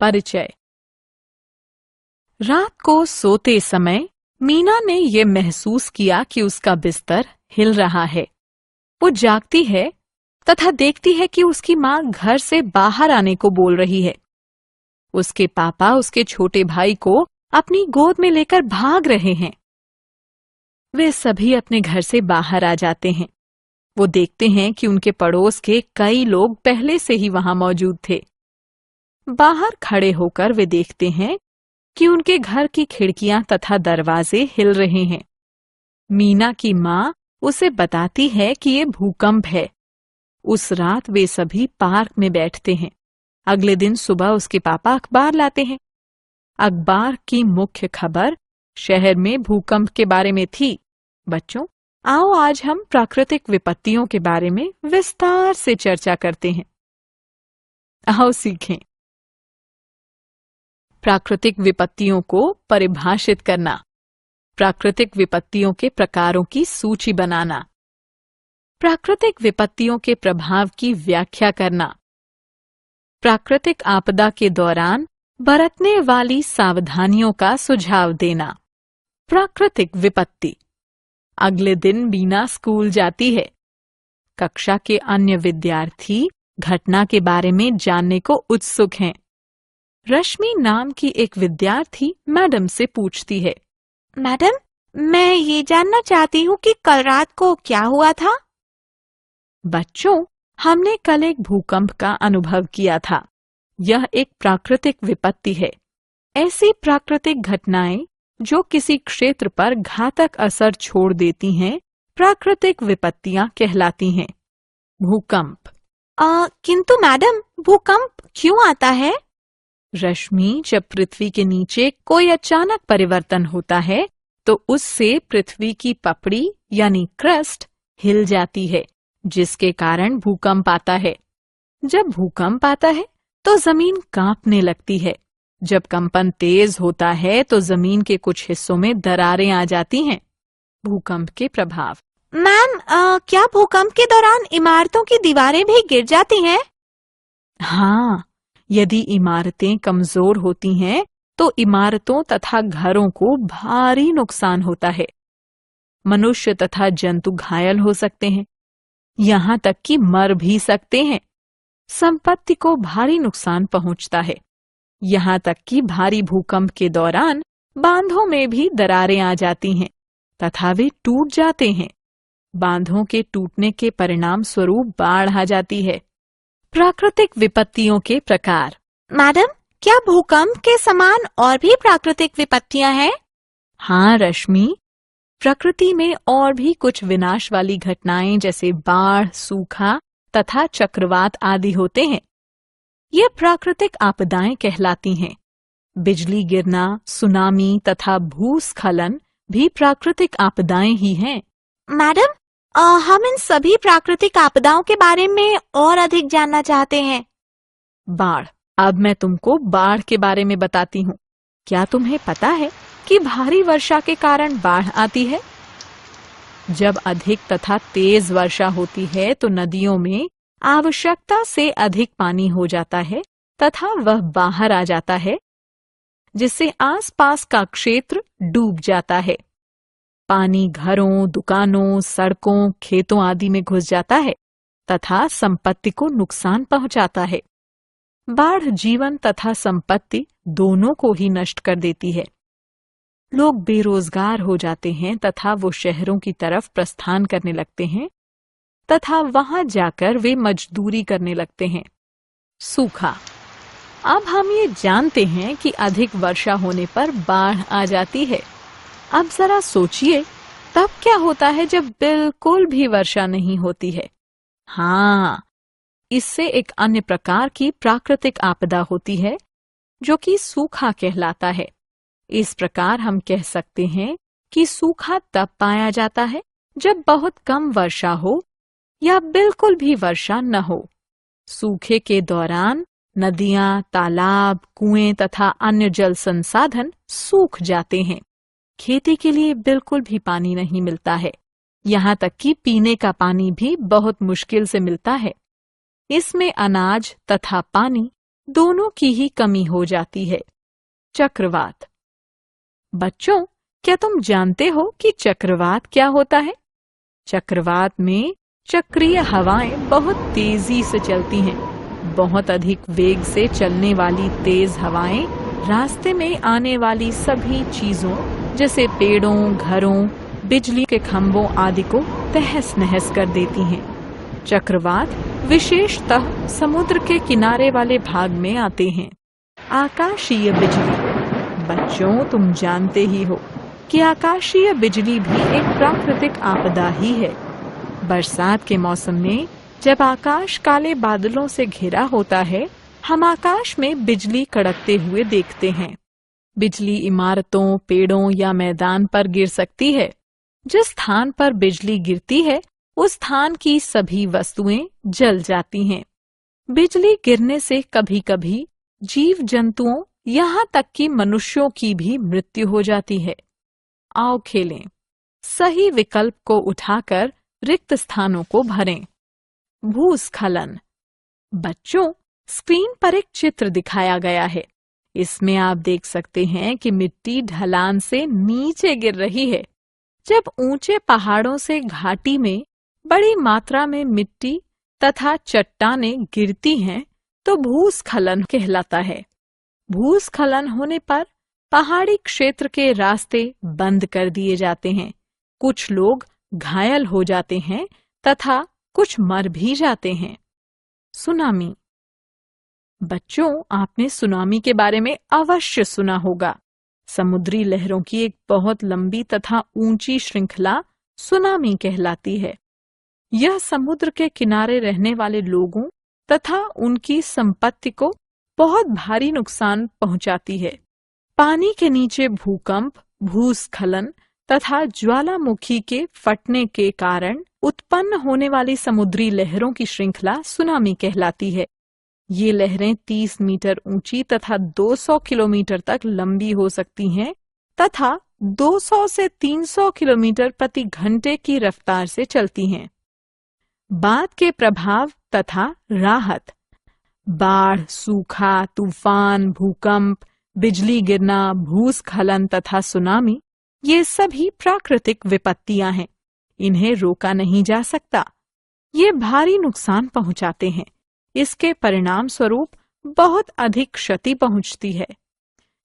परिचय। रात को सोते समय मीना ने ये महसूस किया कि उसका बिस्तर हिल रहा है। वो जागती है तथा देखती है कि उसकी माँ घर से बाहर आने को बोल रही है। उसके पापा उसके छोटे भाई को अपनी गोद में लेकर भाग रहे हैं। वे सभी अपने घर से बाहर आ जाते हैं। वो देखते हैं कि उनके पड़ोस के कई लोग पहले से ही वहां मौजूद थे। बाहर खड़े होकर वे देखते हैं कि उनके घर की खिड़कियां तथा दरवाजे हिल रहे हैं। मीना की माँ उसे बताती है कि ये भूकंप है। उस रात वे सभी पार्क में बैठते हैं। अगले दिन सुबह उसके पापा अखबार लाते हैं। अखबार की मुख्य खबर शहर में भूकंप के बारे में थी। बच्चों, आओ आज हम प्राकृतिक विपत्तियों के बारे में विस्तार से चर्चा करते हैं। आओ सीखें। प्राकृतिक विपत्तियों को परिभाषित करना, प्राकृतिक विपत्तियों के प्रकारों की सूची बनाना, प्राकृतिक विपत्तियों के प्रभाव की व्याख्या करना, प्राकृतिक आपदा के दौरान बरतने वाली सावधानियों का सुझाव देना। प्राकृतिक विपत्ति। अगले दिन मीना स्कूल जाती है। कक्षा के अन्य विद्यार्थी घटना के बारे में जानने को उत्सुक हैं। रश्मि नाम की एक विद्यार्थी मैडम से पूछती है, मैडम, मैं ये जानना चाहती हूँ कि कल रात को क्या हुआ था? बच्चों, हमने कल एक भूकंप का अनुभव किया था। यह एक प्राकृतिक विपत्ति है। ऐसी प्राकृतिक घटनाएं जो किसी क्षेत्र पर घातक असर छोड़ देती हैं, प्राकृतिक विपत्तियां कहलाती हैं। भूकंप। किंतु मैडम, भूकंप क्यों आता है? रश्मि, जब पृथ्वी के नीचे कोई अचानक परिवर्तन होता है तो उससे पृथ्वी की पपड़ी यानी क्रस्ट हिल जाती है, जिसके कारण भूकंप आता है। जब भूकंप आता है तो जमीन कांपने लगती है। जब कंपन तेज होता है तो जमीन के कुछ हिस्सों में दरारें आ जाती हैं। भूकंप के प्रभाव। मैम, क्या भूकंप के दौरान इमारतों की दीवारें भी गिर जाती हैं? हाँ, यदि इमारतें कमजोर होती हैं तो इमारतों तथा घरों को भारी नुकसान होता है। मनुष्य तथा जंतु घायल हो सकते हैं, यहाँ तक कि मर भी सकते हैं। संपत्ति को भारी नुकसान पहुंचता है। यहाँ तक कि भारी भूकंप के दौरान बांधों में भी दरारें आ जाती हैं तथा वे टूट जाते हैं। बांधों के टूटने के परिणाम स्वरूप बाढ़ आ जाती है। प्राकृतिक विपत्तियों के प्रकार। मैडम, क्या भूकंप के समान और भी प्राकृतिक विपत्तियां हैं? हाँ रश्मि, प्रकृति में और भी कुछ विनाश वाली घटनाएं जैसे बाढ़, सूखा तथा चक्रवात आदि होते हैं। ये प्राकृतिक आपदाएं कहलाती हैं। बिजली गिरना, सुनामी तथा भूस्खलन भी प्राकृतिक आपदाएं ही हैं। मैडम, हम इन सभी प्राकृतिक आपदाओं के बारे में और अधिक जानना चाहते हैं। बाढ़। अब मैं तुमको बाढ़ के बारे में बताती हूँ। क्या तुम्हें पता है कि भारी वर्षा के कारण बाढ़ आती है? जब अधिक तथा तेज वर्षा होती है तो नदियों में आवश्यकता से अधिक पानी हो जाता है तथा वह बाहर आ जाता है, जिससे आसपास का क्षेत्र डूब जाता है। पानी घरों, दुकानों, सड़कों, खेतों आदि में घुस जाता है तथा संपत्ति को नुकसान पहुंचाता है। बाढ़ जीवन तथा संपत्ति दोनों को ही नष्ट कर देती है। लोग बेरोजगार हो जाते हैं तथा वो शहरों की तरफ प्रस्थान करने लगते हैं तथा वहां जाकर वे मजदूरी करने लगते हैं। सूखा। अब हम ये जानते हैं कि अधिक वर्षा होने पर बाढ़ आ जाती है। अब जरा सोचिए, तब क्या होता है जब बिल्कुल भी वर्षा नहीं होती है? हाँ, इससे एक अन्य प्रकार की प्राकृतिक आपदा होती है जो कि सूखा कहलाता है। इस प्रकार हम कह सकते हैं कि सूखा तब पाया जाता है जब बहुत कम वर्षा हो या बिल्कुल भी वर्षा न हो। सूखे के दौरान नदियां, तालाब, कुएं तथा अन्य जल संसाधन सूख जाते हैं। खेती के लिए बिल्कुल भी पानी नहीं मिलता है। यहाँ तक कि पीने का पानी भी बहुत मुश्किल से मिलता है। इसमें अनाज तथा पानी दोनों की ही कमी हो जाती है। चक्रवात। बच्चों, क्या तुम जानते हो कि चक्रवात क्या होता है? चक्रवात में चक्रीय हवाएं बहुत तेजी से चलती हैं। बहुत अधिक वेग से चलने वाली तेज हवाएं रास्ते में आने वाली सभी चीजों जैसे पेड़ों, घरों, बिजली के खंभों आदि को तहस नहस कर देती हैं। चक्रवात विशेषतः समुद्र के किनारे वाले भाग में आते हैं। आकाशीय बिजली। बच्चों, तुम जानते ही हो कि आकाशीय बिजली भी एक प्राकृतिक आपदा ही है। बरसात के मौसम में जब आकाश काले बादलों से घिरा होता है, हम आकाश में बिजली कड़कते हुए देखते हैं। बिजली इमारतों, पेड़ों या मैदान पर गिर सकती है। जिस स्थान पर बिजली गिरती है, उस स्थान की सभी वस्तुएं जल जाती हैं। बिजली गिरने से कभी-कभी जीव जंतुओं यहाँ तक कि मनुष्यों की भी मृत्यु हो जाती है। आओ खेलें। सही विकल्प को उठाकर रिक्त स्थानों को भरें। भूस्खलन। बच्चों, स्क्रीन पर एक चित्र दिखाया गया है। इसमें आप देख सकते हैं कि मिट्टी ढलान से नीचे गिर रही है। जब ऊंचे पहाड़ों से घाटी में बड़ी मात्रा में मिट्टी तथा चट्टानें गिरती हैं, तो भूस्खलन कहलाता है। भूस्खलन होने पर पहाड़ी क्षेत्र के रास्ते बंद कर दिए जाते हैं। कुछ लोग घायल हो जाते हैं तथा कुछ मर भी जाते हैं। सुनामी। बच्चों, आपने सुनामी के बारे में अवश्य सुना होगा। समुद्री लहरों की एक बहुत लंबी तथा ऊंची श्रृंखला सुनामी कहलाती है। यह समुद्र के किनारे रहने वाले लोगों तथा उनकी संपत्ति को बहुत भारी नुकसान पहुंचाती है। पानी के नीचे भूकंप, भूस्खलन तथा ज्वालामुखी के फटने के कारण उत्पन्न होने वाली समुद्री लहरों की श्रृंखला सुनामी कहलाती है। ये लहरें 30 मीटर ऊंची तथा 200 किलोमीटर तक लंबी हो सकती हैं तथा 200 से 300 किलोमीटर प्रति घंटे की रफ्तार से चलती हैं। बाद के प्रभाव तथा राहत। बाढ़, सूखा, तूफान, भूकंप, बिजली गिरना, भूस्खलन तथा सुनामी ये सभी प्राकृतिक विपत्तियां हैं। इन्हें रोका नहीं जा सकता। ये भारी नुकसान पहुंचाते हैं। इसके परिणाम स्वरूप बहुत अधिक क्षति पहुंचती है।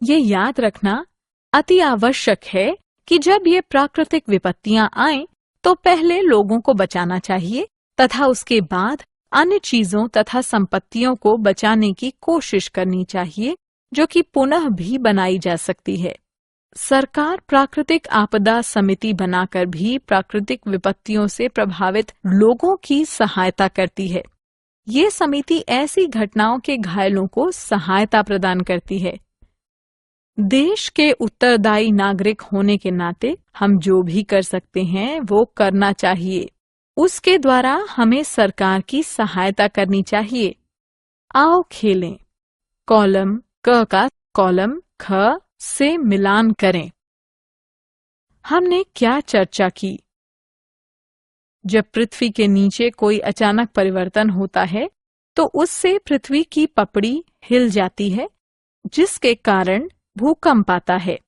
ये याद रखना अति आवश्यक है कि जब ये प्राकृतिक विपत्तियां आएं, तो पहले लोगों को बचाना चाहिए तथा उसके बाद अन्य चीजों तथा संपत्तियों को बचाने की कोशिश करनी चाहिए, जो कि पुनः भी बनाई जा सकती है। सरकार प्राकृतिक आपदा समिति बनाकर भी प्राकृतिक विपत्तियों से प्रभावित लोगों की सहायता करती है। ये समिति ऐसी घटनाओं के घायलों को सहायता प्रदान करती है। देश के उत्तरदायी नागरिक होने के नाते हम जो भी कर सकते हैं वो करना चाहिए। उसके द्वारा हमें सरकार की सहायता करनी चाहिए। आओ खेलें। कॉलम क का कॉलम ख से मिलान करें। हमने क्या चर्चा की? जब पृथ्वी के नीचे कोई अचानक परिवर्तन होता है, तो उससे पृथ्वी की पपड़ी हिल जाती है, जिसके कारण भूकंप आता है।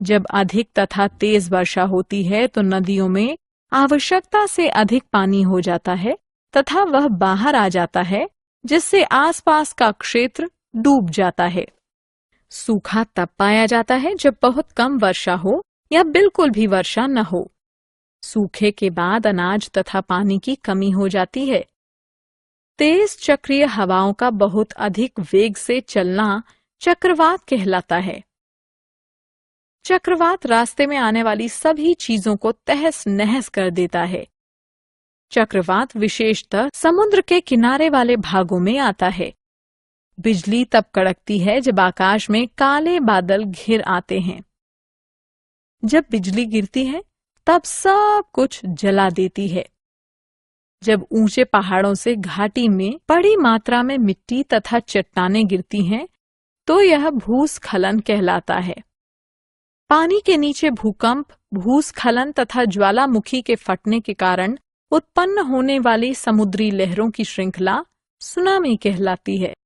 जब अधिक तथा तेज वर्षा होती है, तो नदियों में आवश्यकता से अधिक पानी हो जाता है तथा वह बाहर आ जाता है, जिससे आसपास का क्षेत्र डूब जाता है। सूखा तब पाया जाता है जब बहुत कम वर्षा हो या बिल्कुल भी वर्षा न हो। सूखे के बाद अनाज तथा पानी की कमी हो जाती है। तेज चक्रीय हवाओं का बहुत अधिक वेग से चलना चक्रवात कहलाता है। चक्रवात रास्ते में आने वाली सभी चीजों को तहस नहस कर देता है। चक्रवात विशेषतः समुद्र के किनारे वाले भागों में आता है। बिजली तब कड़कती है जब आकाश में काले बादल घिर आते हैं। जब बिजली गिरती है, तब सब कुछ जला देती है। जब ऊंचे पहाड़ों से घाटी में बड़ी मात्रा में मिट्टी तथा चट्टानें गिरती हैं, तो यह भूस्खलन कहलाता है। पानी के नीचे भूकंप, भूस्खलन तथा ज्वालामुखी के फटने के कारण उत्पन्न होने वाली समुद्री लहरों की श्रृंखला सुनामी कहलाती है।